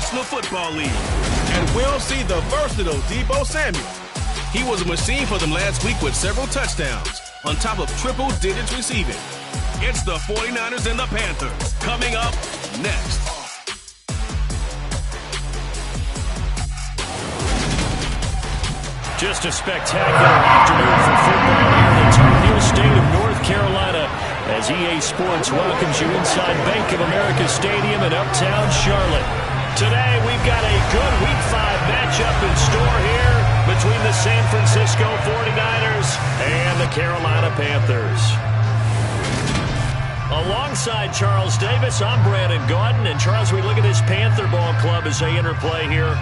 National Football League. And we'll see the versatile Deebo Samuel. He was a machine for them last week with several touchdowns, on top of triple digits receiving. It's the 49ers and the Panthers, coming up next. Just a spectacular afternoon for football here in the Tar Heel state of North Carolina as EA Sports welcomes you inside Bank of America Stadium in uptown Charlotte. Today we've got a good Week 5 matchup in store here between the San Francisco 49ers and the Carolina Panthers. Alongside Charles Davis, I'm Brandon Gaudin. And Charles, we look at this Panther ball club as they interplay here.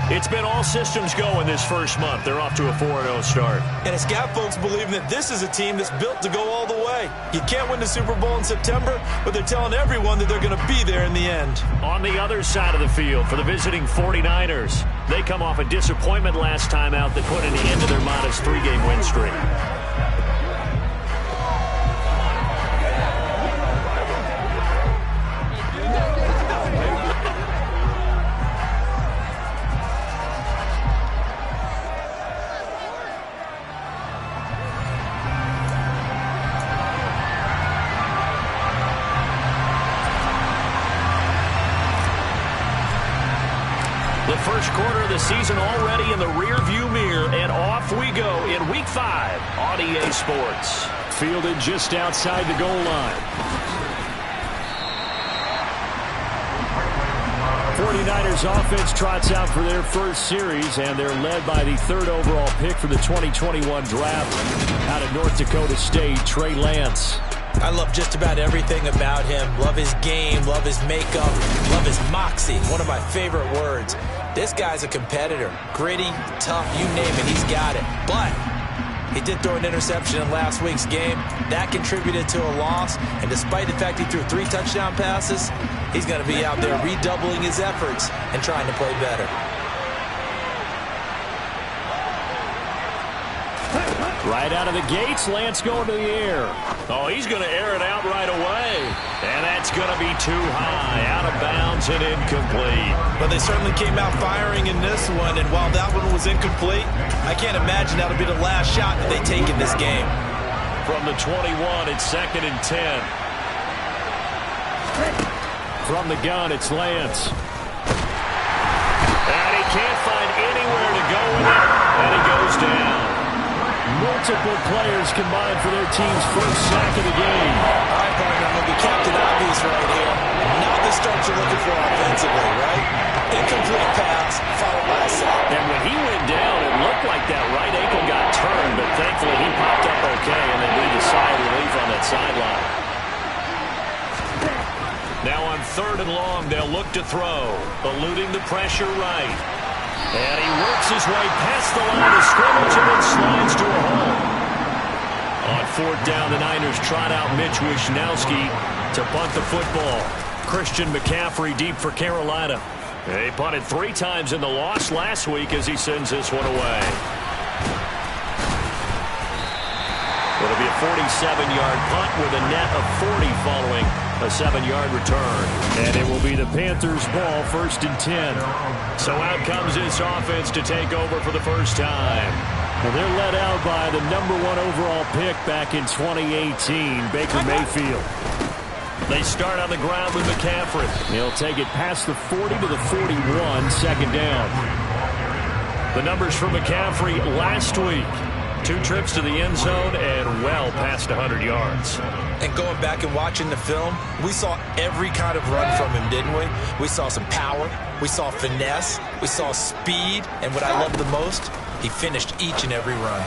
It's been all systems go in this first month. They're off to a 4-0 start. And it's got folks believing that this is a team that's built to go all the way. You can't win the Super Bowl in September, but they're telling everyone that they're going to be there in the end. On the other side of the field for the visiting 49ers, they come off a disappointment last time out that put an end to their modest 3-game win streak. The first quarter of the season already in the rearview mirror, and off we go in Week 5 on EA Sports. Fielded just outside the goal line. 49ers offense trots out for their first series, and they're led by the 3rd overall pick for the 2021 draft out of North Dakota State, Trey Lance. I love just about everything about him. Love his game, love his makeup, love his moxie. One of my favorite words. This guy's a competitor. Gritty, tough, you name it, he's got it. But he did throw an interception in last week's game. That contributed to a loss. And despite the fact he threw 3 touchdown passes, he's going to be out there redoubling his efforts and trying to play better. Right out of the gates, Lance going to the air. Oh, he's going to air it out right away. And that's going to be too high, out of bounds and incomplete. But they certainly came out firing in this one, and while that one was incomplete, I can't imagine that'll be the last shot that they take in this game. From the 21, it's 2nd and 10. From the gun, it's Lance. And he can't find anywhere to go with it, and he goes down. Multiple players combined for their team's first sack of the game. All right, partner, I'm going to be Captain Obvious right here. Not the start you're looking for offensively, right? Incomplete pass, followed by a sack. And when he went down, it looked like that right ankle got turned, but thankfully he popped up okay, and they breathed a sigh of relief on that sideline. Now on 3rd and long, they'll look to throw, eluding the pressure right. And he works his way past the line of scrimmage and then slides to a hole. On 4th down, the Niners trot out Mitch Wishnowski to punt the football. Christian McCaffrey deep for Carolina. They punted 3 times in the loss last week as he sends this one away. It'll be a 47-yard punt with a net of 40 following a 7-yard return. And it will be the Panthers' ball, 1st and 10. So out comes this offense to take over for the first time. And they're led out by the #1 overall pick back in 2018, Baker Mayfield. They start on the ground with McCaffrey. He'll take it past the 40 to the 41, 2nd down. The numbers for McCaffrey last week. 2 trips to the end zone and well past 100 yards. And going back and watching the film, we saw every kind of run from him, didn't we? We saw some power, we saw finesse, we saw speed, and what I love the most, he finished each and every run.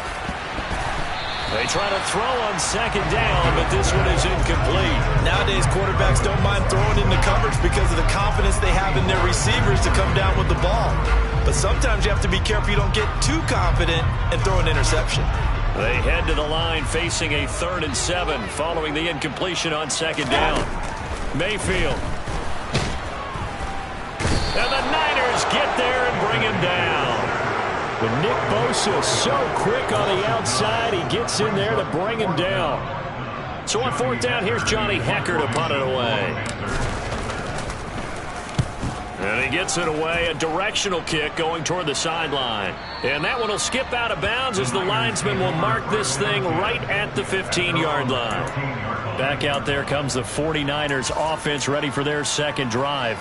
They try to throw on 2nd down, but this one is incomplete. Nowadays, quarterbacks don't mind throwing into coverage because of the confidence they have in their receivers to come down with the ball. But sometimes you have to be careful you don't get too confident and throw an interception. They head to the line facing a 3rd and 7 following the incompletion on 2nd down. Mayfield. And the Niners get there and bring him down. But Nick Bosa so quick on the outside, he gets in there to bring him down. So on 4th down, here's Johnny Hekker to punt it away. And he gets it away, a directional kick going toward the sideline. And that one will skip out of bounds as the linesman will mark this thing right at the 15-yard line. Back out there comes the 49ers offense, ready for their second drive.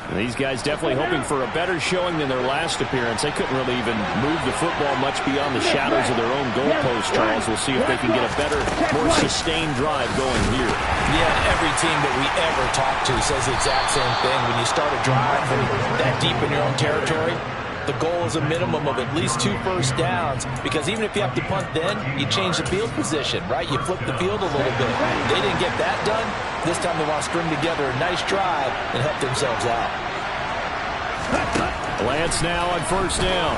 And these guys definitely hoping for a better showing than their last appearance. They couldn't really even move the football much beyond the shadows of their own goalpost, Charles. We'll see if they can get a better, more sustained drive going here. Yeah, every team that we ever talk to says the exact same thing. When you start a drive from that deep in your own territory, the goal is a minimum of at least 2 first downs, because even if you have to punt then, you change the field position, right? You flip the field a little bit. They didn't get that done. This time they want to string together a nice drive and help themselves out. Lance now on first down.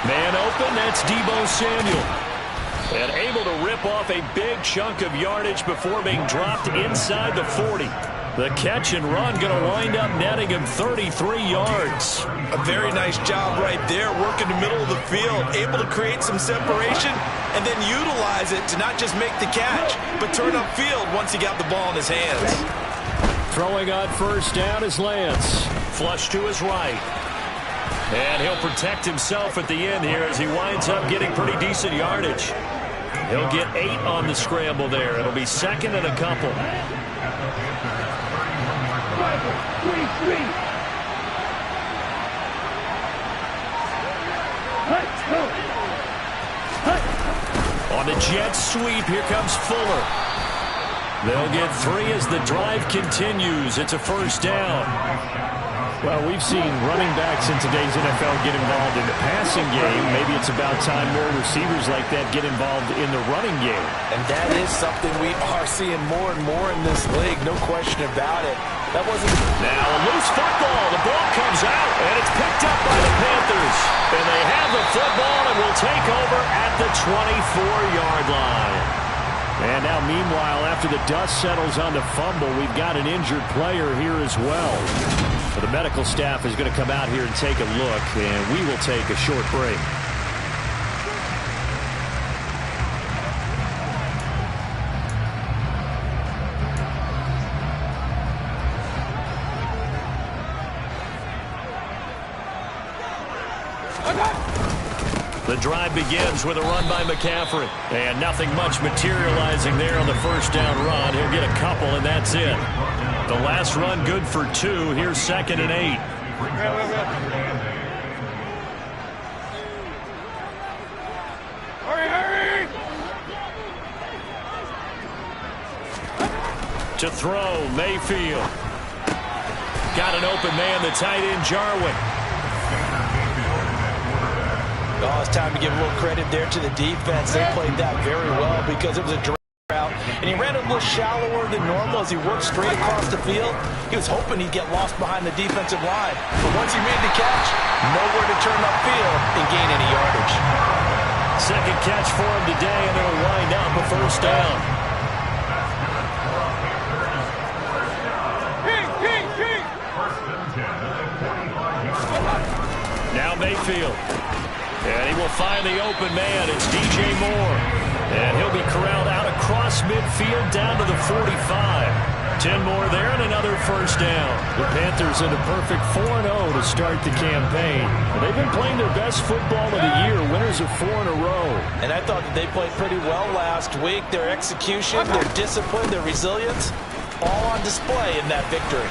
Man open, that's Deebo Samuel. And able to rip off a big chunk of yardage before being dropped inside the 40. The catch and run going to wind up netting him 33 yards. A very nice job right there, working the middle of the field, able to create some separation and then utilize it to not just make the catch, but turn upfield once he got the ball in his hands. Throwing on first down is Lance. Flush to his right. And he'll protect himself at the end here as he winds up getting pretty decent yardage. He'll get 8 on the scramble there. It'll be second and a couple. On the jet sweep, here comes Fuller. They'll get 3 as the drive continues. It's a first down. Well, we've seen running backs in today's NFL get involved in the passing game. Maybe it's about time more receivers like that get involved in the running game. And that is something we are seeing more and more in this league, no question about it. That wasn't... Now a loose football. The ball comes out, and it's picked up by the Panthers. And they have the football and will take over at the 24-yard line. And now, meanwhile, after the dust settles on the fumble, we've got an injured player here as well. So the medical staff is going to come out here and take a look, and we will take a short break. The drive begins with a run by McCaffrey. And nothing much materializing there on the first down run. He'll get a couple, and that's it. The last run good for 2. Here's second and 8. Hurry! To throw, Mayfield. Got an open man, the tight end, Jarwin. Oh, it's time to give a little credit there to the defense. They played that very well because it was a direct route. And he ran a little shallower than normal as he worked straight across the field. He was hoping he'd get lost behind the defensive line. But once he made the catch, nowhere to turn upfield and gain any yardage. Second catch for him today, and it'll wind up a first down. Now Mayfield. And he will find the open man. It's DJ Moore. And he'll be corralled out across midfield down to the 45. 10 more there and another first down. The Panthers in a perfect 4-0 to start the campaign. They've been playing their best football of the year. Winners of 4 in a row. And I thought that they played pretty well last week. Their execution, their discipline, their resilience, all on display in that victory.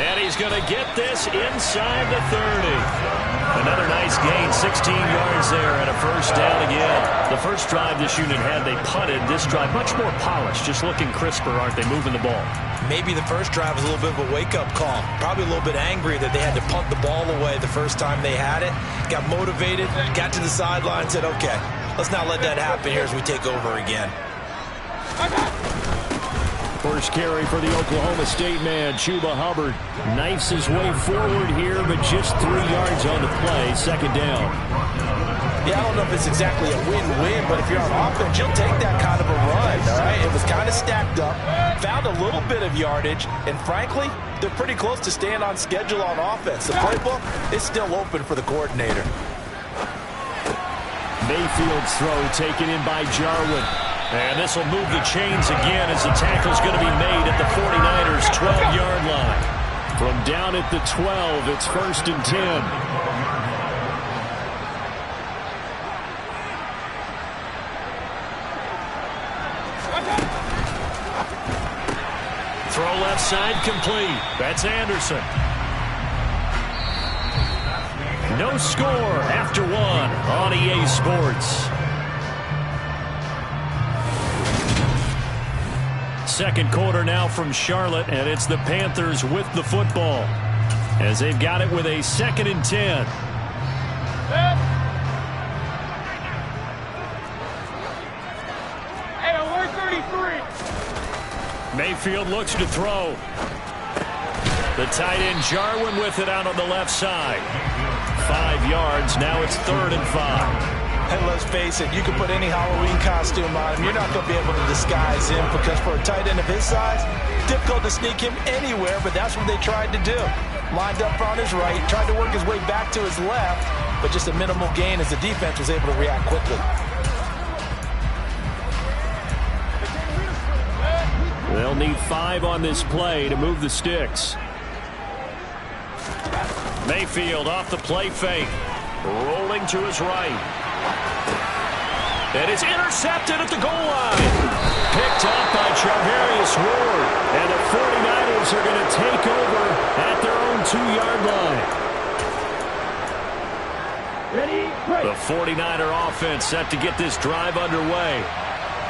And he's going to get this inside the 30. Another nice gain, 16 yards there, and a first down again. The first drive this unit had, they punted. This drive, much more polished, just looking crisper, aren't they, moving the ball? Maybe the first drive was a little bit of a wake-up call. Probably a little bit angry that they had to punt the ball away the first time they had it. Got motivated, got to the sideline, said, okay, let's not let that happen here as we take over again. First carry for the Oklahoma State man, Chuba Hubbard. Knifes his way forward here, but just 3 yards on the play. Second down. Yeah, I don't know if it's exactly a win-win, but if you're on offense, you'll take that kind of a run, all right? It was kind of stacked up, found a little bit of yardage, and frankly, they're pretty close to staying on schedule on offense. The playbook is still open for the coordinator. Mayfield's throw taken in by Jarwin. And this will move the chains again as the tackle's going to be made at the 49ers' 12-yard line. From down at the 12, it's 1st and 10. Throw left side complete. That's Anderson. No score after one on EA Sports. Second quarter now from Charlotte, and it's the Panthers with the football as they've got it with a 2nd and 10. Mayfield looks to throw. The tight end Jarwin with it out on the left side. 5 yards. Now it's 3rd and 5. And let's face it, you can put any Halloween costume on him. You're not going to be able to disguise him because for a tight end of his size, difficult to sneak him anywhere, but that's what they tried to do. Lined up on his right, tried to work his way back to his left, but just a minimal gain as the defense was able to react quickly. They'll need 5 on this play to move the sticks. Mayfield off the play fake. Rolling to his right. And it's intercepted at the goal line. Picked up by Charvarius Ward. And the 49ers are going to take over at their own 2-yard line. The 49er offense set to get this drive underway.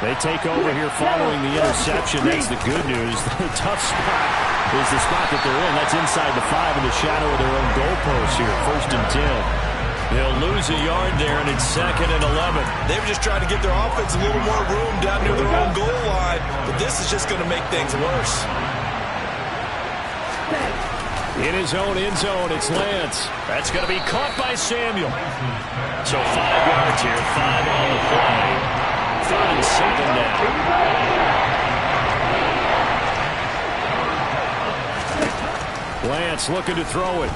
They take over here following the interception. That's the good news. The tough spot is the spot that they're in. That's inside the 5 in the shadow of their own goalpost here. 1st and 10. They'll lose a yard there, and it's 2nd and 11. They were just trying to give their offense a little more room down near their own goal line, but this is just going to make things worse. In his own end zone, it's Lance. That's going to be caught by Samuel. So 5 yards here, 5 on the play. 3rd and 7 now. Lance looking to throw it.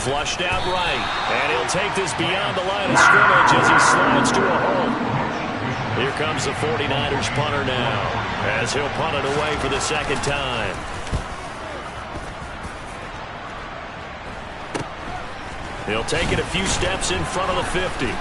Flushed out right, and he'll take this beyond the line of scrimmage as he slides to a hole. Here comes the 49ers punter now, as he'll punt it away for the 2nd time. He'll take it a few steps in front of the 50.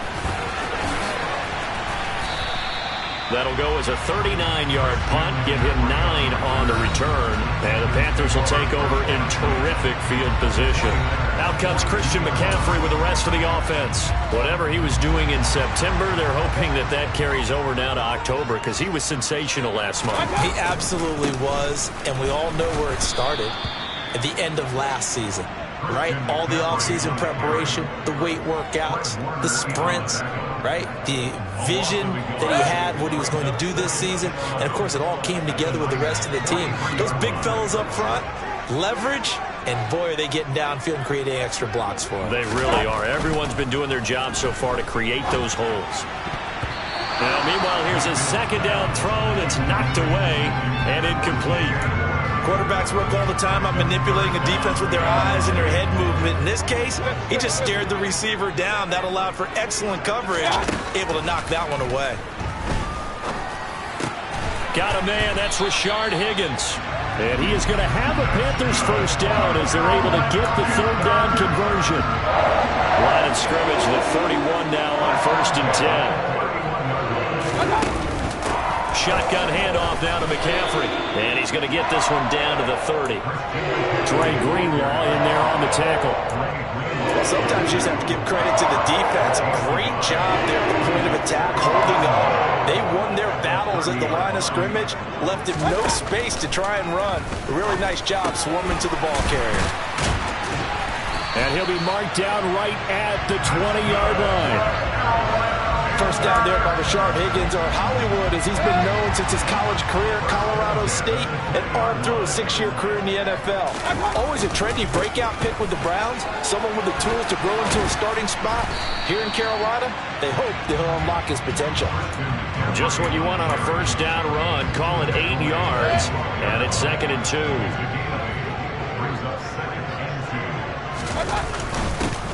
That'll go as a 39-yard punt, give him 9 on the return, and the Panthers will take over in terrific field position. Out comes Christian McCaffrey with the rest of the offense. Whatever he was doing in September, they're hoping that that carries over now to October because he was sensational last month. He absolutely was, and we all know where it started at the end of last season. Right? All the offseason preparation, the weight workouts, the sprints, right? The vision that he had, what he was going to do this season. And, of course, it all came together with the rest of the team. Those big fellas up front, leverage, and, boy, are they getting downfield and creating extra blocks for him. They really are. Everyone's been doing their job so far to create those holes. Now, meanwhile, here's a 2nd down throw that's knocked away and incomplete. Quarterbacks work all the time on manipulating a defense with their eyes and their head movement. In this case, he just stared the receiver down. That allowed for excellent coverage, able to knock that one away. Got a man, that's Rashard Higgins. And he is going to have a Panthers 1st down as they're able to get the 3rd down conversion. Line of scrimmage, the 31 now on 1st and 10. Shotgun handoff down to McCaffrey. And he's going to get this one down to the 30. Dre Greenlaw in there on the tackle. Well, sometimes you just have to give credit to the defense. Great job there at the point of attack, holding up. They won their battles at the line of scrimmage, left him no space to try and run. A really nice job swarming to the ball carrier. And he'll be marked down right at the 20-yard line. First down there by Rashard Higgins, or Hollywood, as he's been known since his college career at Colorado State and on through a 6-year career in the NFL. Always a trendy breakout pick with the Browns, someone with the tools to grow into a starting spot. Here in Carolina, they hope that he'll unlock his potential. Just what you want on a 1st down run. Call it 8 yards, and it's 2nd and 2.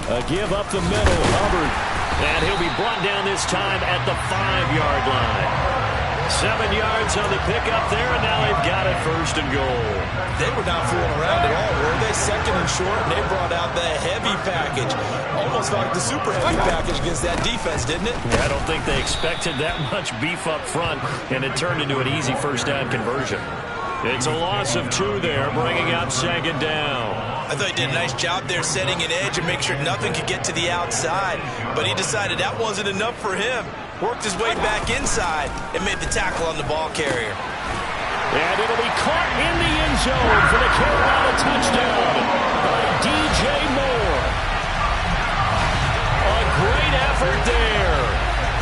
A give up the middle, Hubbard. And he'll be brought down this time at the 5-yard line. 7 yards on the pickup there, and now they've got it 1st and goal. They were not fooling around at all, were they? 2nd and short, and they brought out the heavy package. Almost like the super heavy package against that defense, didn't it? Yeah, I don't think they expected that much beef up front, and it turned into an easy 1st down conversion. It's a loss of 2 there, bringing up 2nd down. I thought he did a nice job there setting an edge and make sure nothing could get to the outside, but he decided that wasn't enough for him. Worked his way back inside and made the tackle on the ball carrier. And it'll be caught in the end zone for the Carolina touchdown by DJ Moore. A great effort there.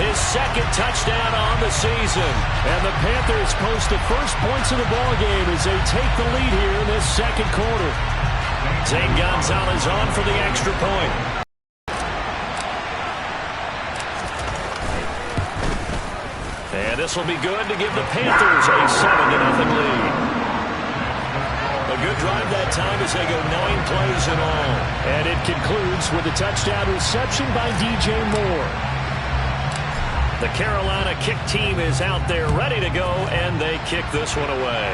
His 2nd touchdown on the season. And the Panthers post the first points of the ball game as they take the lead here in this 2nd quarter. Zane Gonzalez on for the extra point. And this will be good to give the Panthers a 7-0 lead. A good drive that time as they go 9 plays in all. And it concludes with a touchdown reception by DJ Moore. The Carolina kick team is out there ready to go, and they kick this one away.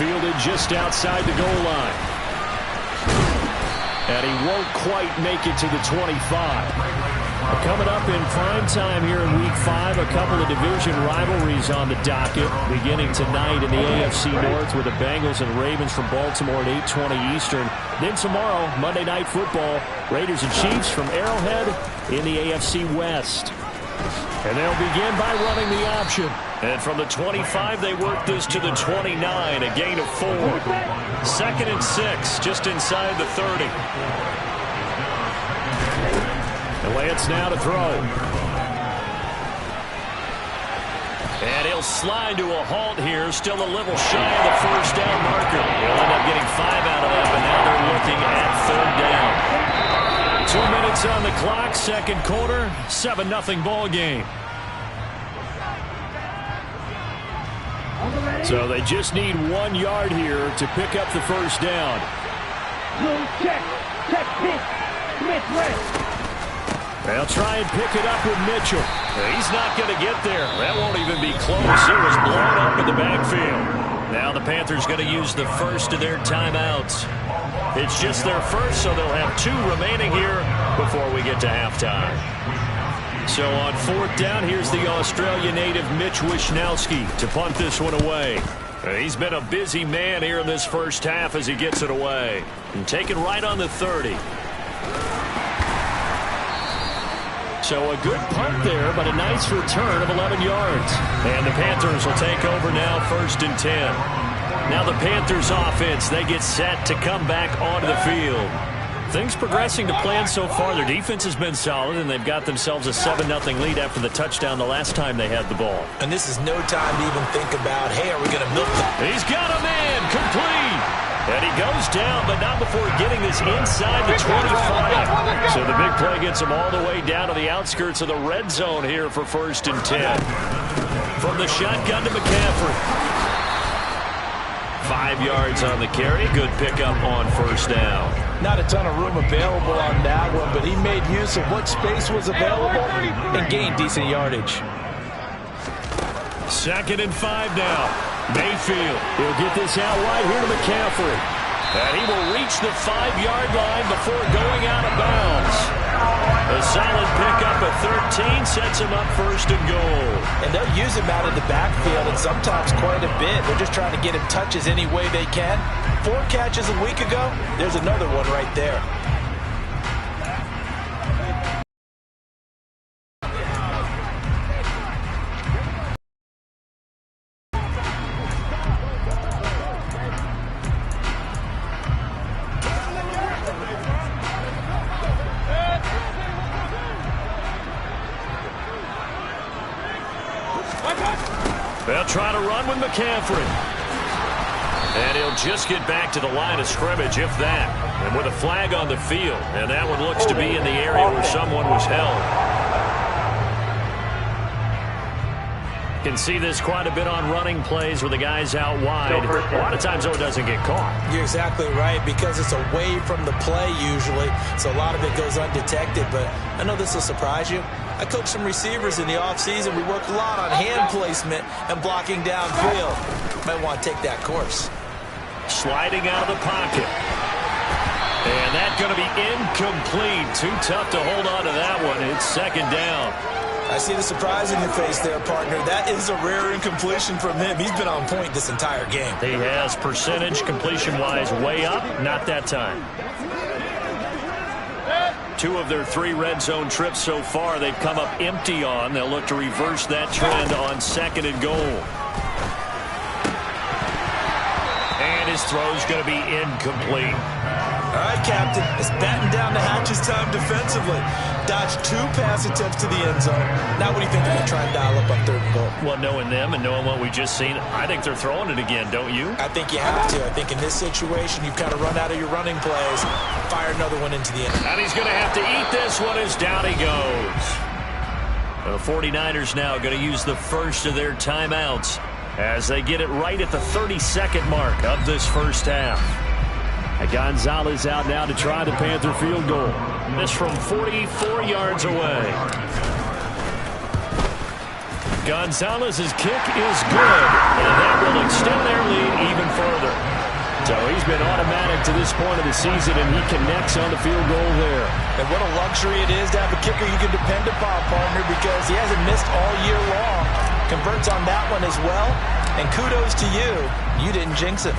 Fielded just outside the goal line. And he won't quite make it to the 25. Coming up in prime time here in Week 5, a couple of division rivalries on the docket. Beginning tonight in the AFC North with the Bengals and Ravens from Baltimore at 8:20 Eastern. Then tomorrow, Monday Night Football, Raiders and Chiefs from Arrowhead in the AFC West. And they'll begin by running the option. And from the 25, they work this to the 29, a gain of 4. 2nd and 6, just inside the 30. And Lance now to throw. And he'll slide to a halt here, still a little shy of the 1st down marker. He'll end up getting 5 out of that, but now they're looking at 3rd down. 2 minutes on the clock, 2nd quarter, 7-0 ball game. So they just need 1 yard here to pick up the 1st down. Check, pick, Smith, right. They'll try and pick it up with Mitchell. He's not going to get there. That won't even be close. It was blown up in the backfield. Now the Panthers going to use the first of their timeouts. It's just their first, so they'll have 2 remaining here before we get to halftime. So on 4th down, here's the Australia native Mitch Wishnowsky to punt this one away. He's been a busy man here in this first half as he gets it away. And taken right on the 30. So a good punt there, but a nice return of 11 yards. And the Panthers will take over now 1st and 10. Now the Panthers offense, they get set to come back onto the field. Things progressing to plan so far. Their defense has been solid, and they've got themselves a 7-0 lead after the touchdown the last time they had the ball. And this is no time to even think about, hey, are we going to milk them? He's got a man complete. And he goes down, but not before getting this inside the 25. So the big play gets him all the way down to the outskirts of the red zone here for 1st and 10. From the shotgun to McCaffrey. 5 yards on the carry. Good pickup on 1st down. Not a ton of room available on that one, but he made use of what space was available and gained decent yardage. 2nd and 5 now. Mayfield, he'll get this out wide here to McCaffrey. And he will reach the 5-yard line before going out of bounds. A solid pickup at 13 sets him up 1st and goal. And they'll use him out in the backfield, and sometimes quite a bit. They're just trying to get him touches any way they can. 4 catches a week ago, there's another one right there. They'll try to run with McCaffrey. And he'll just get back to the line of scrimmage, if that. And with a flag on the field. And that one looks to be in the area where someone was held. Can see this quite a bit on running plays where the guy's out wide. A lot of times, though, it doesn't get caught. You're exactly right, because it's away from the play usually. So a lot of it goes undetected. But I know this will surprise you. I coach some receivers in the offseason. We work a lot on hand placement and blocking downfield. Might want to take that course. Sliding out of the pocket. And that's going to be incomplete. Too tough to hold on to that one. It's second down. I see the surprise in your face there, partner. That is a rare incompletion from him. He's been on point this entire game. He has percentage completion-wise way up. Not that time. 2 of their 3 red zone trips so far they've come up empty on. They'll look to reverse that trend on 2nd and goal. And his throw's going to be incomplete. All right, Captain. It's batten down the hatches time defensively. Dodged 2 pass attempts to the end zone. Now what do you think they're going to try and dial up on 3rd and goal? Well, knowing them and knowing what we just seen, I think they're throwing it again, don't you? I think you have to. I think in this situation, you've kind of run out of your running plays. Fire another one into the end. And he's going to have to eat this one as down he goes. The 49ers now going to use the first of their timeouts as they get it right at the 32nd mark of this first half. Gonzalez out now to try the Panther field goal. This from 44 yards away. Gonzalez's kick is good, and that will extend their lead even further. So he's been automatic to this point of the season, and he connects on the field goal there. And what a luxury it is to have a kicker you can depend upon, partner, because he hasn't missed all year long. Converts on that one as well, and kudos to you. You didn't jinx it.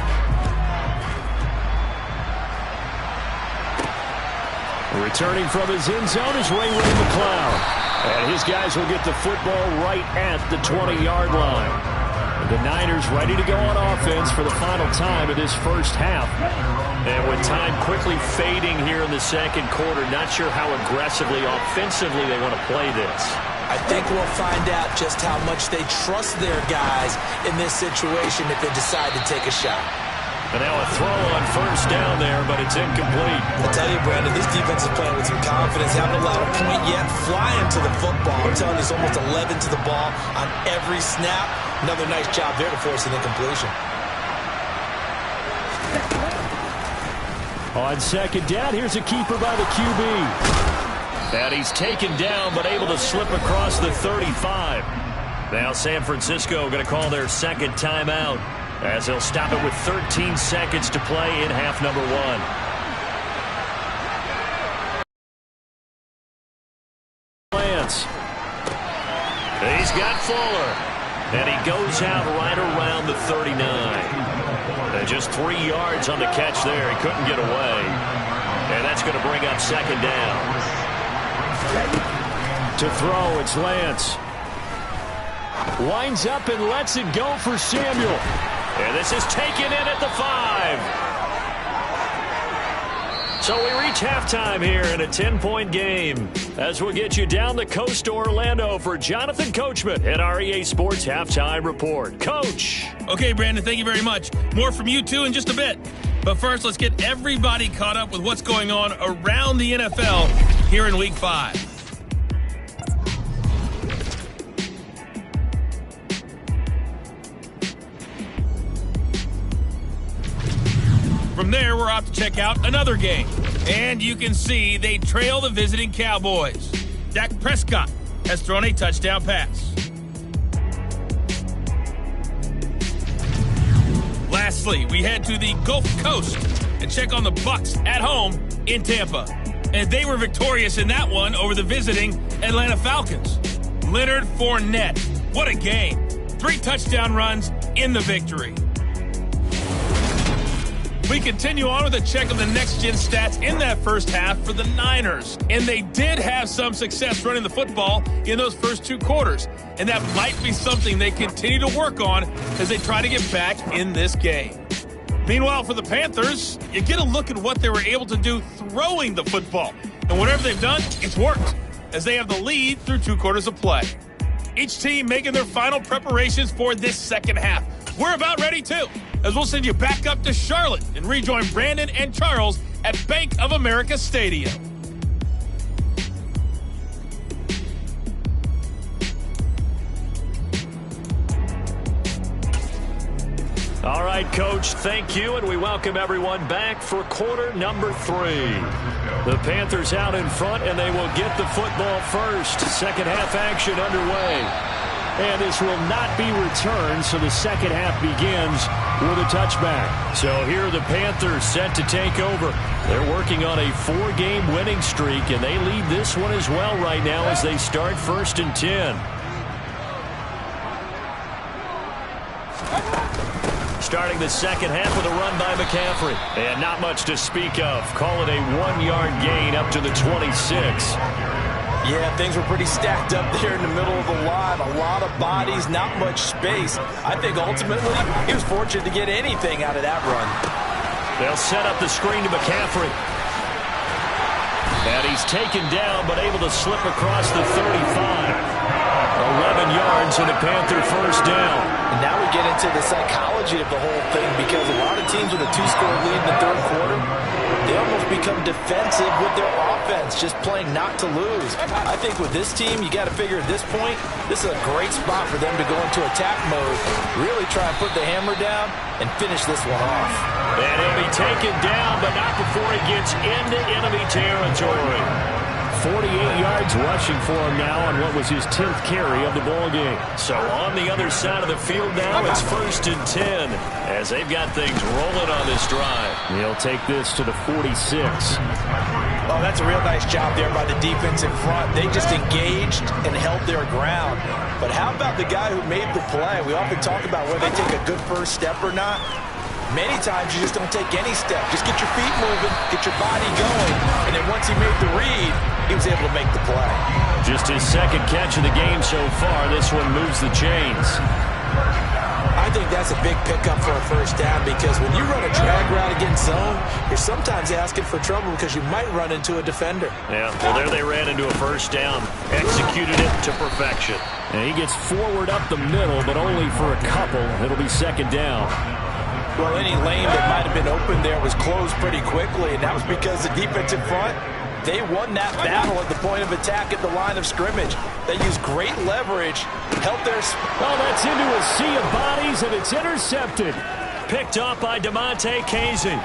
Returning from his end zone is Ray McCloud. And his guys will get the football right at the 20-yard line. The Niners ready to go on offense for the final time of this first half. And with time quickly fading here in the second quarter, not sure how aggressively, offensively they want to play this. I think we'll find out just how much they trust their guys in this situation if they decide to take a shot. And now a throw on first down there, but it's incomplete. I tell you, Brandon, this defense is playing with some confidence. Haven't allowed a point yet. Flying to the football. I'm telling you, it's almost 11 to the ball on every snap. Another nice job there to force an incompletion. On second down, here's a keeper by the QB. And he's taken down, but able to slip across the 35. Now San Francisco going to call their second timeout, as they'll stop it with 13 seconds to play in half number 1. Lance. He's got Fuller. And he goes out right around the 39. And just 3 yards on the catch there. He couldn't get away. And that's going to bring up second down. To throw, it's Lance. Winds up and lets it go for Samuel. And this is taken in at the 5. So we reach halftime here in a 10-point game, as we'll get you down the coast to Orlando for Jonathan Coachman at our EA Sports Halftime Report. Coach. Okay, Brandon, thank you very much. More from you two in just a bit. But first, let's get everybody caught up with what's going on around the NFL here in Week 5. From there, we're off to check out another game. And you can see they trail the visiting Cowboys. Dak Prescott has thrown a touchdown pass. Lastly, we head to the Gulf Coast and check on the Bucs at home in Tampa. And they were victorious in that one over the visiting Atlanta Falcons. Leonard Fournette, what a game. 3 touchdown runs in the victory. We continue on with a check of the next-gen stats in that first half for the Niners. And they did have some success running the football in those first 2 quarters. And that might be something they continue to work on as they try to get back in this game. Meanwhile, for the Panthers, you get a look at what they were able to do throwing the football. And whatever they've done, it's worked, as they have the lead through 2 quarters of play. Each team making their final preparations for this second half. We're about ready, too, as we'll send you back up to Charlotte and rejoin Brandon and Charles at Bank of America Stadium. All right, Coach, thank you, and we welcome everyone back for quarter number 3. The Panthers out in front, and they will get the football first. Second half action underway. And this will not be returned, so the second half begins with a touchback. So here are the Panthers set to take over. They're working on a 4-game winning streak, and they lead this one as well right now as they start 1st and 10. Starting the second half with a run by McCaffrey. And not much to speak of. Call it a 1-yard gain up to the 26. Yeah, things were pretty stacked up there in the middle of the line. A lot of bodies, not much space. I think ultimately he was fortunate to get anything out of that run. They'll set up the screen to McCaffrey. And he's taken down but able to slip across the 35. 11 yards and a Panther first down. And now we get into the psychology of the whole thing, because a lot of teams with a 2-score lead in the third quarter, they almost become defensive with their offense, just playing not to lose. I think with this team, you got to figure at this point, this is a great spot for them to go into attack mode, really try and put the hammer down and finish this one off. And he'll be taken down, but not before he gets into enemy territory. 48 yards rushing for him now on what was his 10th carry of the ball game. So on the other side of the field now, it's 1st and 10 as they've got things rolling on this drive. He'll take this to the 46. Oh, that's a real nice job there by the defense in front. They just engaged and held their ground. But how about the guy who made the play? We often talk about whether they take a good first step or not. Many times you just don't take any step. Just get your feet moving, get your body going, and then once he made the read, he was able to make the play. Just his second catch of the game so far. This one moves the chains. I think that's a big pickup for a first down, because when you run a drag route against zone, you're sometimes asking for trouble because you might run into a defender. Yeah, well, there they ran into a first down. Executed it to perfection. And he gets forward up the middle, but only for a couple. It'll be second down. Well, any lane that might have been open there was closed pretty quickly, and that was because the defense in front, they won that battle at the point of attack at the line of scrimmage. They used great leverage, helped their... Oh, that's into a sea of bodies, and it's intercepted. Picked up by DeMonte Casey.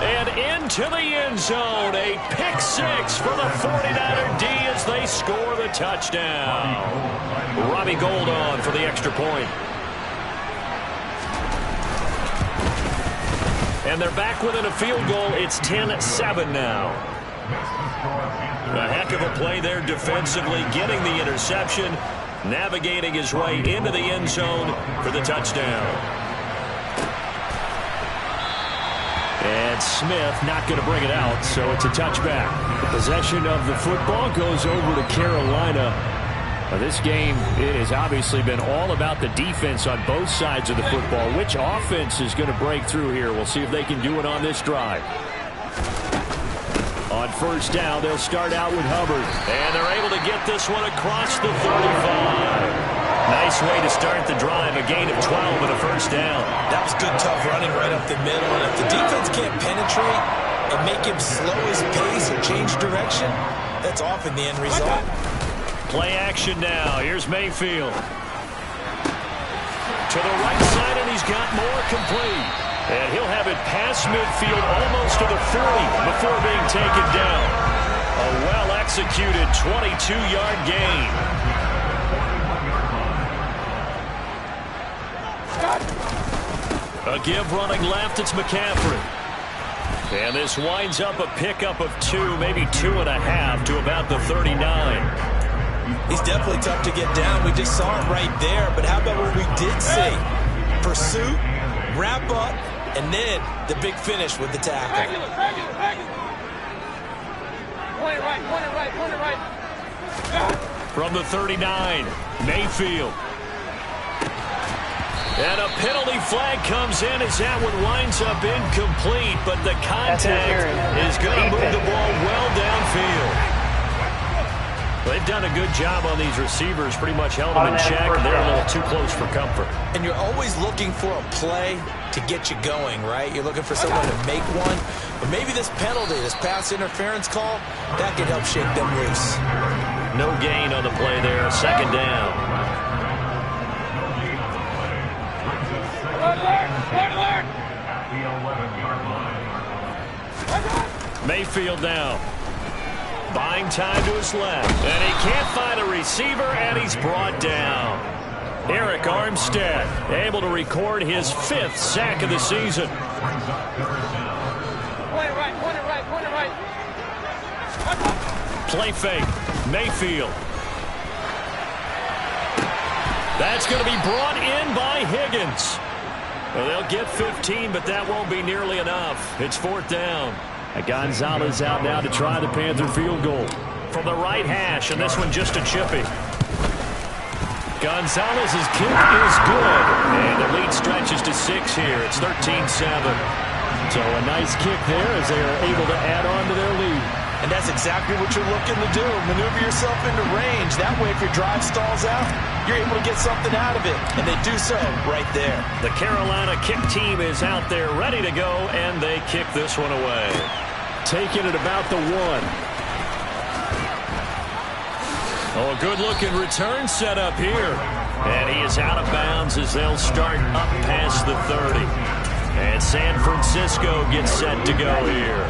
And into the end zone, a pick 6 for the 49er D as they score the touchdown. Robbie Gould on for the extra point. And they're back within a field goal. It's 10-7 now. A heck of a play there defensively, getting the interception, navigating his way into the end zone for the touchdown. And Smith not going to bring it out, so it's a touchback. The possession of the football goes over to Carolina. This game, it has obviously been all about the defense on both sides of the football. Which offense is going to break through here? We'll see if they can do it on this drive. On first down, they'll start out with Hubbard. And they're able to get this one across the 35. Nice way to start the drive, a gain of 12 and a first down. That was good, tough running right up the middle. And if the defense can't penetrate and make him slow his pace or change direction, that's often the end result. Play action now. Here's Mayfield. To the right side, and he's got more complete. And he'll have it past midfield almost to the 40 before being taken down. A well-executed 22-yard gain. A give running left, it's McCaffrey. And this winds up a pickup of 2, maybe 2.5 to about the 39. He's definitely tough to get down. We just saw it right there. But how about what we did see? Pursuit, wrap up, and then the big finish with the tackle. Point it right. From the 39, Mayfield. And a penalty flag comes in as that one winds up incomplete, but the contact is going to move the ball well downfield. They've done a good job on these receivers, pretty much held them in check, and they're a little too close for comfort. And you're always looking for a play to get you going, right? You're looking for someone to make one. But maybe this penalty, this pass interference call, that could help shake them loose. No gain on the play there, second down. Mayfield now. Buying time to his left. And he can't find a receiver, and he's brought down. Eric Armstead able to record his 5th sack of the season. Point it right, point it right, point it right. Play fake. Mayfield. That's going to be brought in by Higgins. Well, they'll get 15, but that won't be nearly enough. It's 4th down. Gonzalez out now to try the Panther field goal. From the right hash, and this one just a chippy. Gonzalez's kick is good. And the lead stretches to 6 here. It's 13-7. So a nice kick there as they are able to add on to their lead. And that's exactly what you're looking to do. Maneuver yourself into range. That way, if your drive stalls out, you're able to get something out of it. And they do so right there. The Carolina kick team is out there ready to go, and they kick this one away. Taking it about the 1. Oh, a good-looking return set up here. And he is out of bounds as they'll start up past the 30. And San Francisco gets set to go here.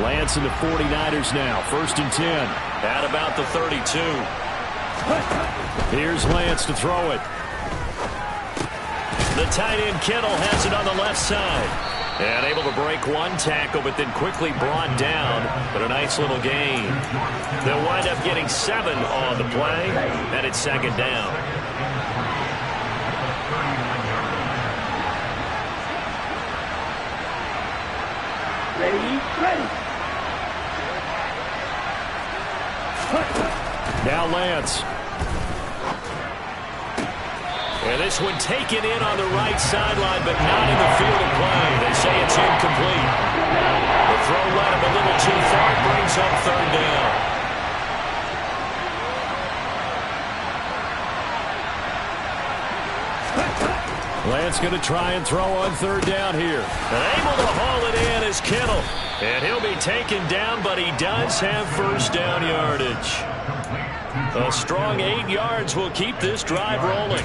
Lance and the 49ers now. 1st and 10. At about the 32. Here's Lance to throw it. The tight end Kittle has it on the left side. And able to break one tackle, but then quickly brought down. But a nice little gain. They'll wind up getting 7 on the play. And it's 2nd down. Ready. Now Lance. And this one taken in on the right sideline, but not in the field of play. They say it's incomplete. The throw led him a little too far. Brings up 3rd down. Lance going to try and throw on 3rd down here. And able to haul it in is Kittle. And he'll be taken down, but he does have 1st down yardage. A strong 8 yards will keep this drive rolling.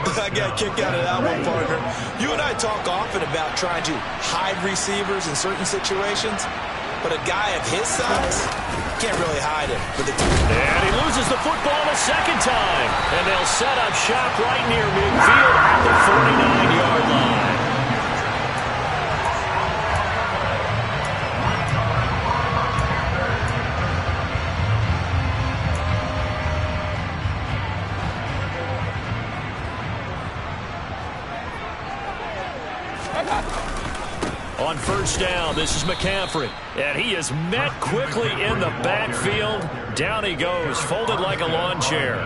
I got a kick out of that one, partner. You and I talk often about trying to hide receivers in certain situations, but a guy of his size can't really hide it. And he loses the football a 2nd time. And they'll set up shop right near midfield at the 49-yard line. On 1st down, this is McCaffrey. And he is met quickly in the backfield. Down he goes, folded like a lawn chair.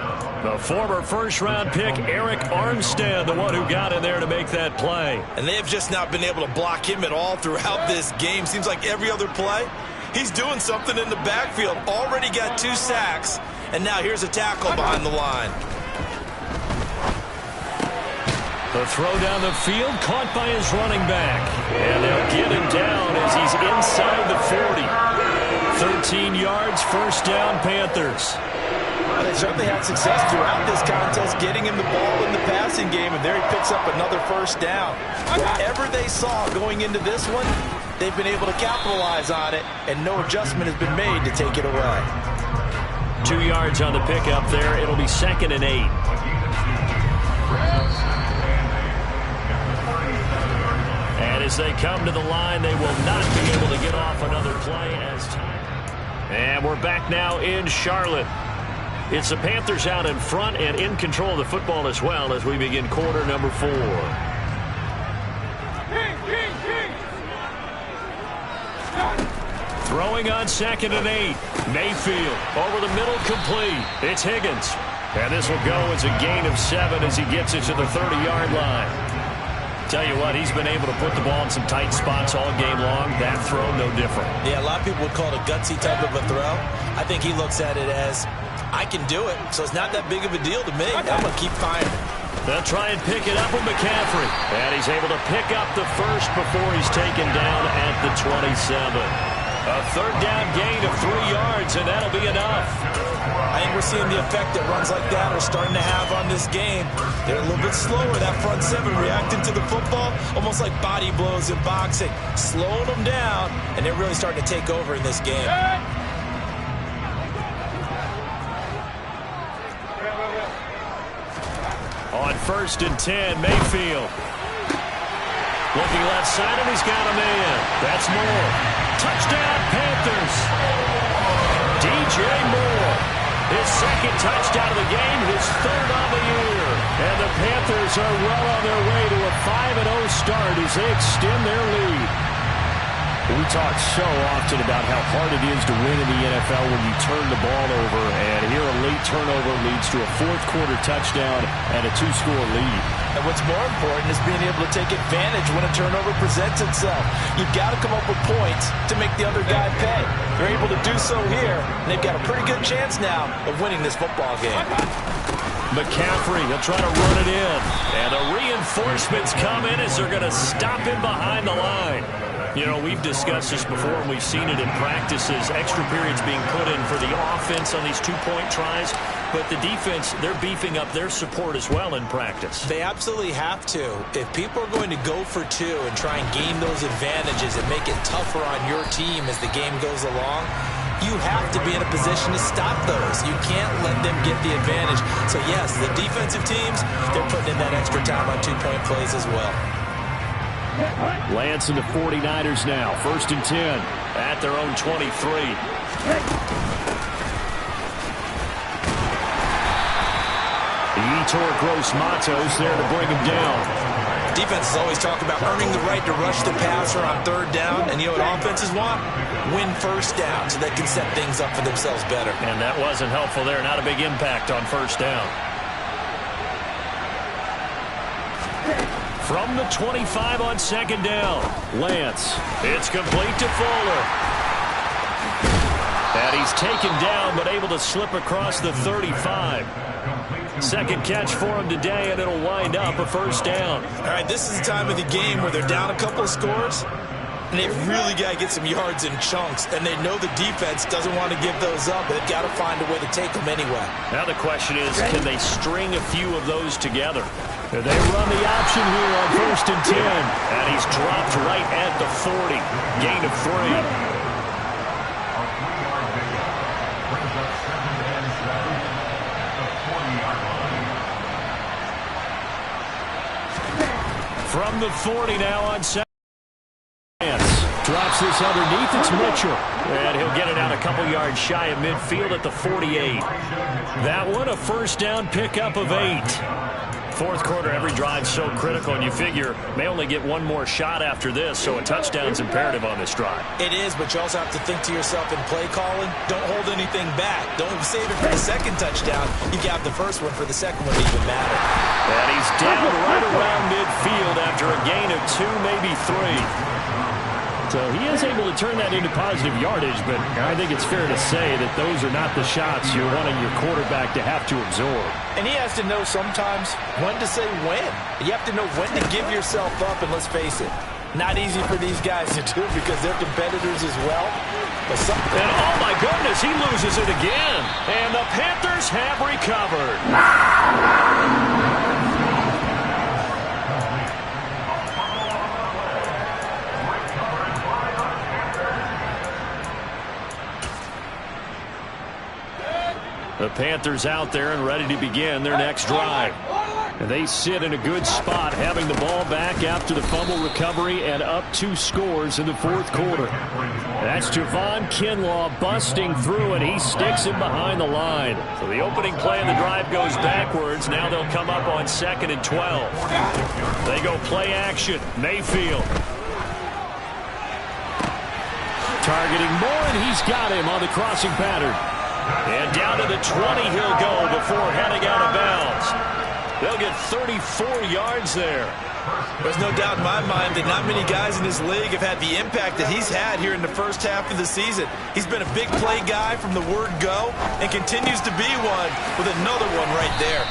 The former 1st-round pick, Eric Armstead, the one who got in there to make that play. And they have just not been able to block him at all throughout this game. Seems like every other play, he's doing something in the backfield. Already got 2 sacks, and now here's a tackle behind the line. The throw down the field, caught by his running back. And they'll get him down as he's inside the 40. 13 yards, 1st down, Panthers. Well, they certainly had success throughout this contest, getting him the ball in the passing game, and there he picks up another 1st down. Whatever they saw going into this one, they've been able to capitalize on it, and no adjustment has been made to take it away. 2 yards on the pickup there. It'll be 2nd and 8. And as they come to the line, they will not be able to get off another play as time. And we're back now in Charlotte. It's the Panthers out in front and in control of the football as well as we begin quarter number 4. Throwing on 2nd and 8. Mayfield over the middle, complete. It's Higgins. And this will go as a gain of 7 as he gets it to the 30-yard line. Tell you what, he's been able to put the ball in some tight spots all game long. That throw, no different. Yeah, a lot of people would call it a gutsy type of a throw. I think he looks at it as, I can do it, so it's not that big of a deal to me. I'm going to keep firing. They'll try and pick it up with McCaffrey. And he's able to pick up the 1st before he's taken down at the 27. A third down gain of 3 yards, and that'll be enough. I think we're seeing the effect that runs like that are starting to have on this game. They're a little bit slower, that front seven, reacting to the football, almost like body blows in boxing, slowing them down, and they're really starting to take over in this game. On 1st and 10, Mayfield. Looking left side, and he's got a man. That's Moore. Touchdown, Panthers. DJ Moore. His second touchdown of the game, his third on the year. And the Panthers are well on their way to a 5-0 start as they extend their lead. We talk so often about how hard it is to win in the NFL when you turn the ball over, and here a late turnover leads to a fourth-quarter touchdown and a 2-score lead. And what's more important is being able to take advantage when a turnover presents itself. You've got to come up with points to make the other guy pay. They're able to do so here, and they've got a pretty good chance now of winning this football game. McCaffrey, he'll try to run it in. And the reinforcements come in as they're going to stop him behind the line. You know, we've discussed this before, and we've seen it in practices, extra periods being put in for the offense on these two-point tries. But the defense, they're beefing up their support as well in practice. They absolutely have to. If people are going to go for two and try and gain those advantages and make it tougher on your team as the game goes along, you have to be in a position to stop those. You can't let them get the advantage. So, yes, the defensive teams, they're putting in that extra time on two-point plays as well. Lance and the 49ers now. 1st and 10 at their own 23. Yetur Gross-Matos there to bring him down. Defenses always talk about earning the right to rush the passer on 3rd down. And you know what offenses want? Win 1st down so they can set things up for themselves better. And that wasn't helpful there. Not a big impact on 1st down. From the 25 on 2nd down, Lance. It's complete to Fuller. And he's taken down, but able to slip across the 35. Second catch for him today, and it'll wind up a 1st down. All right, this is the time of the game where they're down a couple of scores, and they've really got to get some yards in chunks, and they know the defense doesn't want to give those up. They've got to find a way to take them anyway. Now the question is, can they string a few of those together? They run the option here on 1st and 10, and he's dropped right at the 40. Gain of 3. From the 40 now on 2nd. Drops this underneath. It's Mitchell. And he'll get it out a couple yards shy of midfield at the 48. That one a 1st down pickup of 8. 4th quarter, every drive so critical, and you figure may only get one more shot after this, so a touchdown's imperative on this drive. It is, but you also have to think to yourself in play calling, don't hold anything back. Don't save it for the 2nd touchdown. You got the 1st one for the 2nd one to even matter. And he's down right around midfield after a gain of 2, maybe 3. So he is able to turn that into positive yardage, but I think it's fair to say that those are not the shots you're wanting your quarterback to have to absorb. And he has to know sometimes when to say when. You have to know when to give yourself up, and let's face it, not easy for these guys to do because they're competitors as well. But and oh my goodness, he loses it again. And the Panthers have recovered. The Panthers out there and ready to begin their next drive. And they sit in a good spot, having the ball back after the fumble recovery and up 2 scores in the 4th quarter. That's Javon Kinlaw busting through, and he sticks him behind the line. So the opening play of the drive goes backwards. Now they'll come up on 2nd and 12. They go play action. Mayfield. Targeting Moore, and he's got him on the crossing pattern. And down to the 20 he'll go before heading out of bounds. They'll get 34 yards there. There's no doubt in my mind that not many guys in this league have had the impact that he's had here in the first half of the season. He's been a big play guy from the word go and continues to be one with another one right there.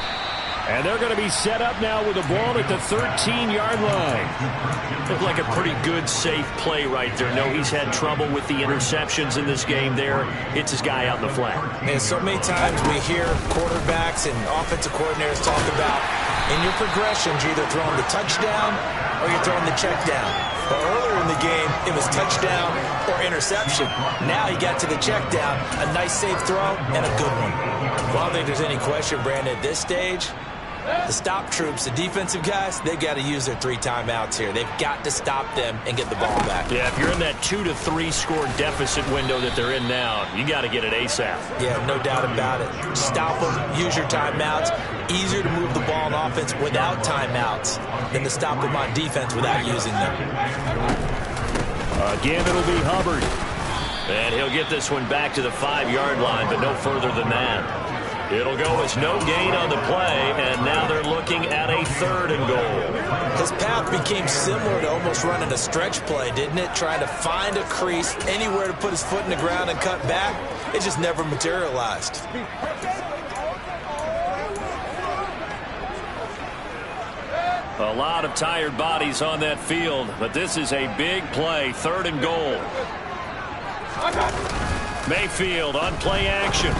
And they're going to be set up now with the ball at the 13-yard line. Looked like a pretty good, safe play right there. No, he's had trouble with the interceptions in this game there. Hits his guy out in the flat. And so many times we hear quarterbacks and offensive coordinators talk about in your progressions, you're either throwing the touchdown or you're throwing the check down. But earlier in the game, it was touchdown or interception. Now he got to the check down, a nice safe throw, and a good one. Well, I don't think there's any question, Brandon, at this stage, the stop troops, the defensive guys, they've got to use their 3 timeouts here. They've got to stop them and get the ball back. Yeah, if you're in that 2 to 3 score deficit window that they're in now, you got to get it ASAP. Yeah, no doubt about it. Stop them, use your timeouts. Easier to move the ball on offense without timeouts than to stop them on defense without using them. Again, it'll be Hubbard. And he'll get this one back to the 5-yard line, but no further than that. It'll go as no gain on the play, and now they're looking at a 3rd and goal. His path became similar to almost running a stretch play, didn't it? Trying to find a crease, anywhere to put his foot in the ground and cut back. It just never materialized. A lot of tired bodies on that field, but this is a big play, 3rd and goal. Mayfield on play action.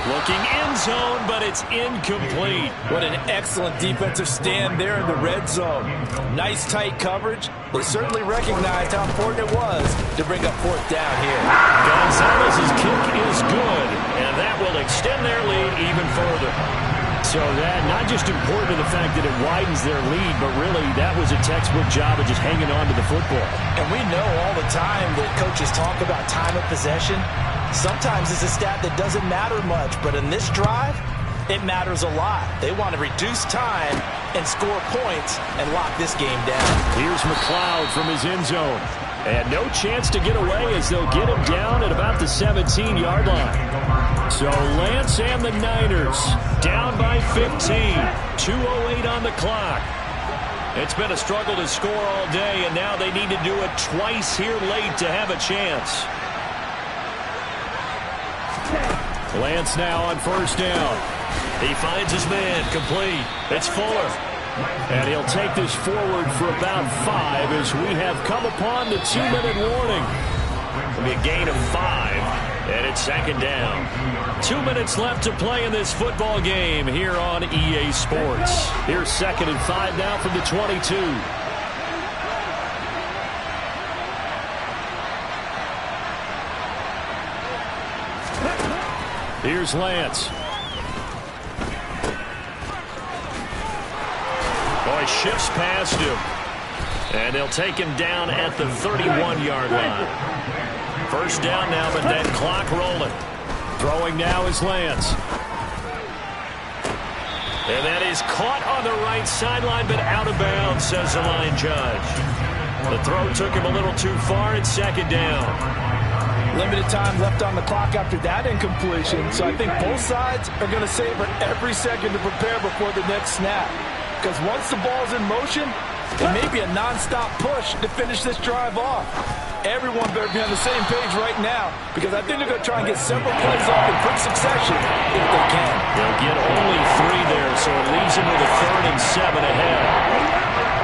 Looking end zone, but it's incomplete. What an excellent defensive stand there in the red zone. Nice tight coverage. They certainly recognized how important it was to bring up 4th down here. Gonzalez's kick is good, and that will extend their lead even further. So that not just important to the fact that it widens their lead, but really that was a textbook job of just hanging on to the football. And we know all the time that coaches talk about time of possession. Sometimes it's a stat that doesn't matter much, but in this drive, it matters a lot. They want to reduce time and score points and lock this game down. Here's McLeod from his end zone. And no chance to get away as they'll get him down at about the 17-yard line. So Lance and the Niners down by 15. 2:08 on the clock. It's been a struggle to score all day, and now they need to do it twice here late to have a chance. Lance now on 1st down. He finds his man, complete. It's Fuller. And he'll take this forward for about 5 as we have come upon the 2-minute warning. It'll be a gain of 5, and it's 2nd down. 2 minutes left to play in this football game here on EA Sports. Here's 2nd and 5 now from the 22. Here's Lance. Boy, shifts past him. And they'll take him down at the 31-yard line. 1st down now, but that clock rolling. Throwing now is Lance. And that is caught on the right sideline, but out of bounds, says the line judge. The throw took him a little too far. It's 2nd down. Limited time left on the clock after that incompletion, so I think both sides are going to savor every second to prepare before the next snap. Because once the ball's in motion, it may be a non-stop push to finish this drive off. Everyone better be on the same page right now, because I think they're going to try and get several plays off in quick succession if they can. They'll get only 3 there, so it leaves them with a 3rd and 7 ahead.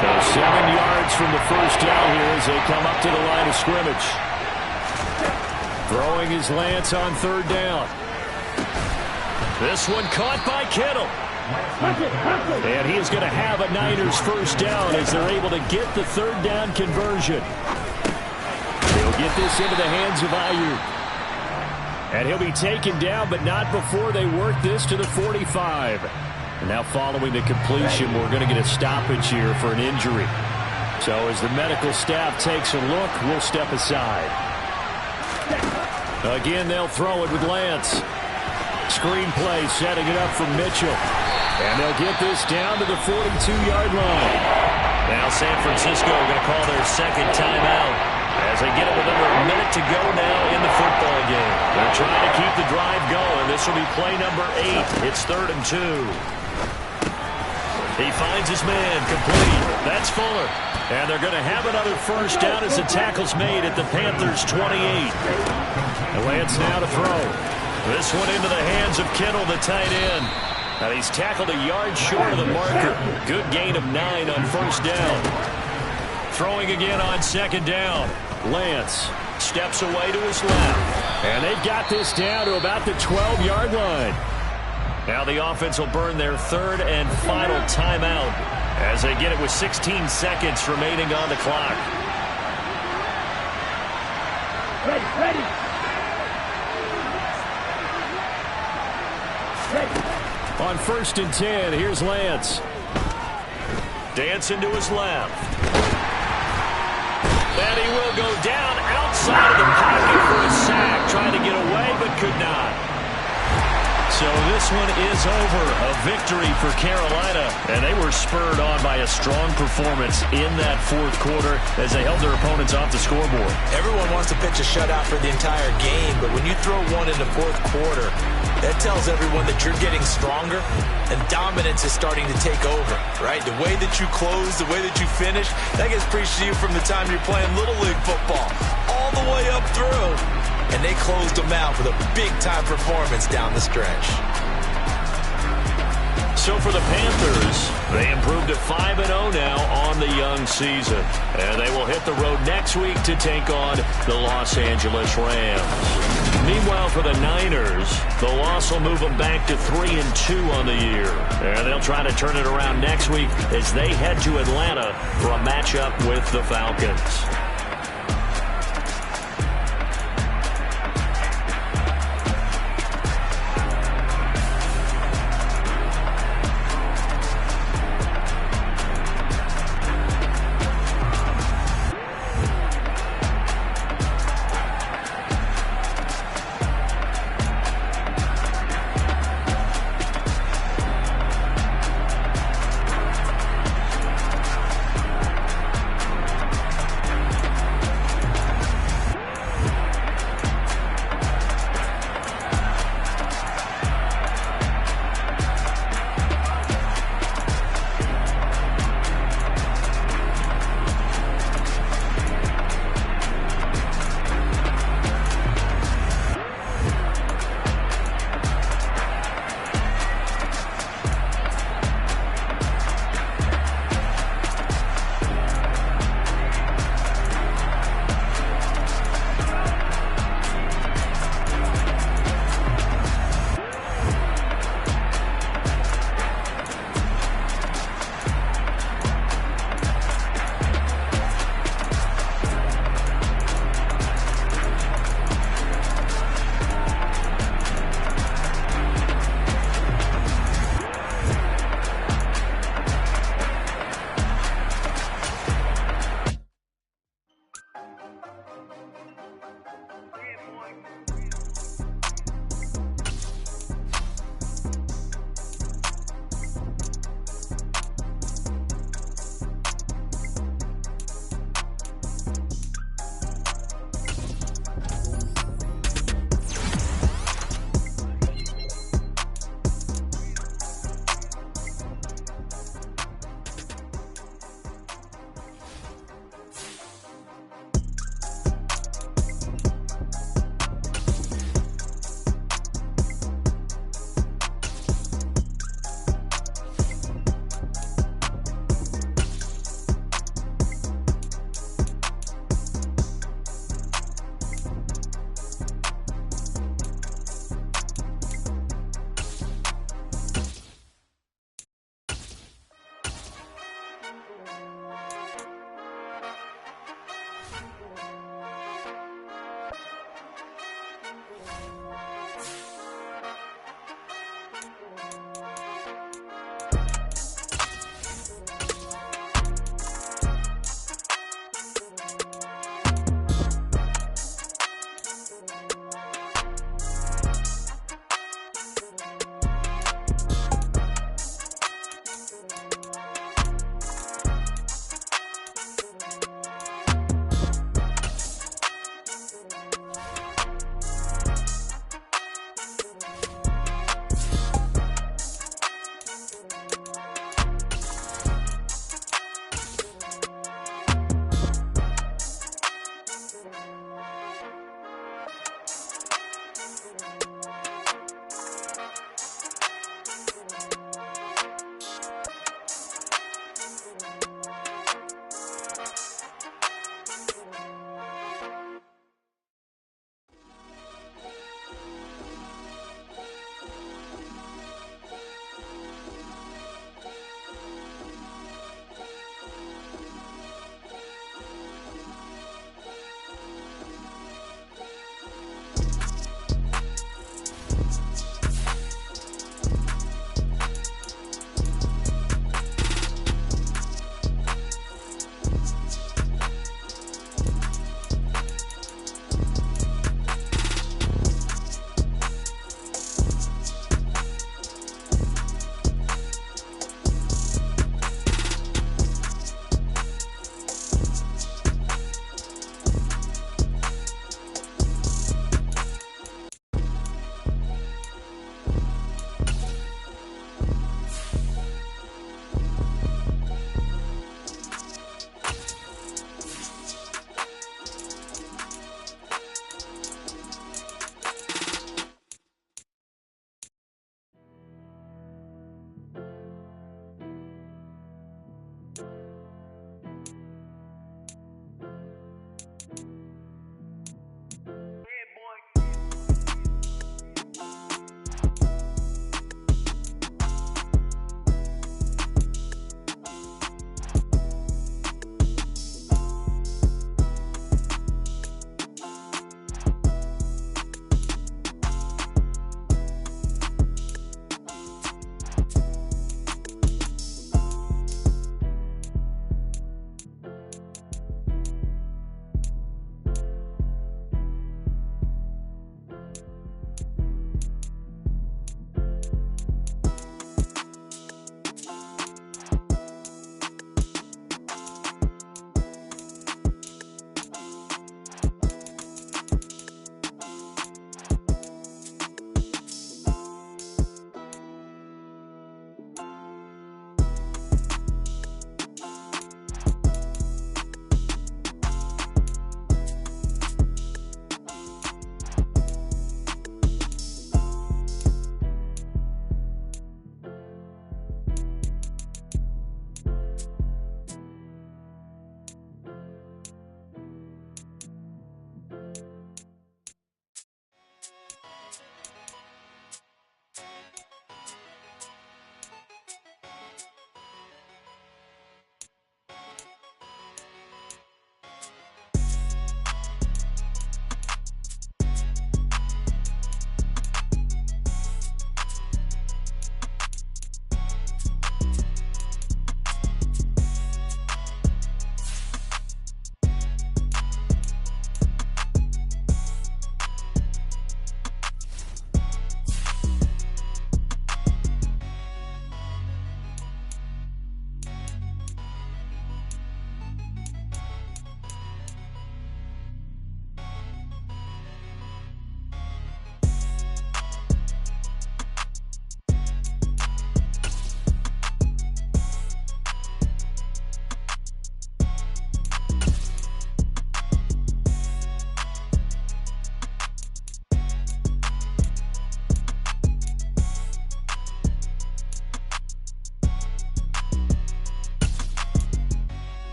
So 7 yards from the 1st down here as they come up to the line of scrimmage. Throwing his Lance on 3rd down. This one caught by Kittle. And he is going to have a Niners 1st down as they're able to get the 3rd down conversion. They'll get this into the hands of Ayuk. And he'll be taken down, but not before they work this to the 45. And now following the completion, we're going to get a stoppage here for an injury. So as the medical staff takes a look, we'll step aside. Again, they'll throw it with Lance. Screen play, setting it up for Mitchell. And they'll get this down to the 42-yard line. Now San Francisco going to call their 2nd timeout as they get it with under a minute to go now in the football game. They're trying to keep the drive going. This will be play number 8. It's 3rd and 2. He finds his man, complete. That's Fuller. And they're going to have another 1st down as the tackle's made at the Panthers' 28. And Lance now to throw. This one into the hands of Kittle, the tight end. And he's tackled a yard short of the marker. Good gain of 9 on first down. Throwing again on second down. Lance steps away to his left. And they've got this down to about the 12-yard line. Now the offense will burn their third and final timeout as they get it with 16 seconds remaining on the clock. Ready. On first and 10, here's Lance. Dancing to his left. And he will go down outside of the pocket for a sack. Trying to get away, but could not. So this one is over. A victory for Carolina. And they were spurred on by a strong performance in that fourth quarter as they held their opponents off the scoreboard. Everyone wants to pitch a shutout for the entire game, but when you throw one in the fourth quarter, that tells everyone that you're getting stronger and dominance is starting to take over, right? The way that you close, the way that you finish, that gets preached to you from the time you're playing Little League football all the way up through. And they closed them out with a big-time performance down the stretch. So for the Panthers, they improved to 5-0 now on the young season. And they will hit the road next week to take on the Los Angeles Rams. Meanwhile, for the Niners, the loss will move them back to 3-2 on the year. And they'll try to turn it around next week as they head to Atlanta for a matchup with the Falcons.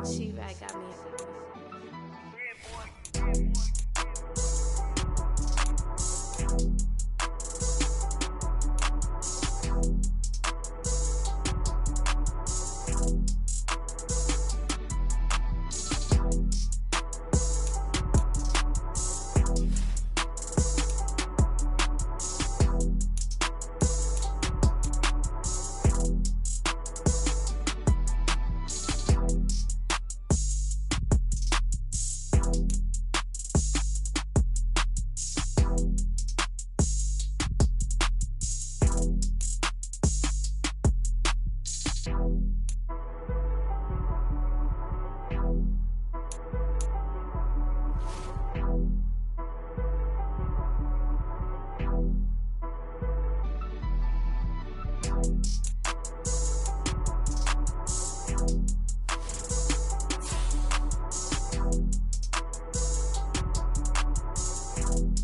She right got me.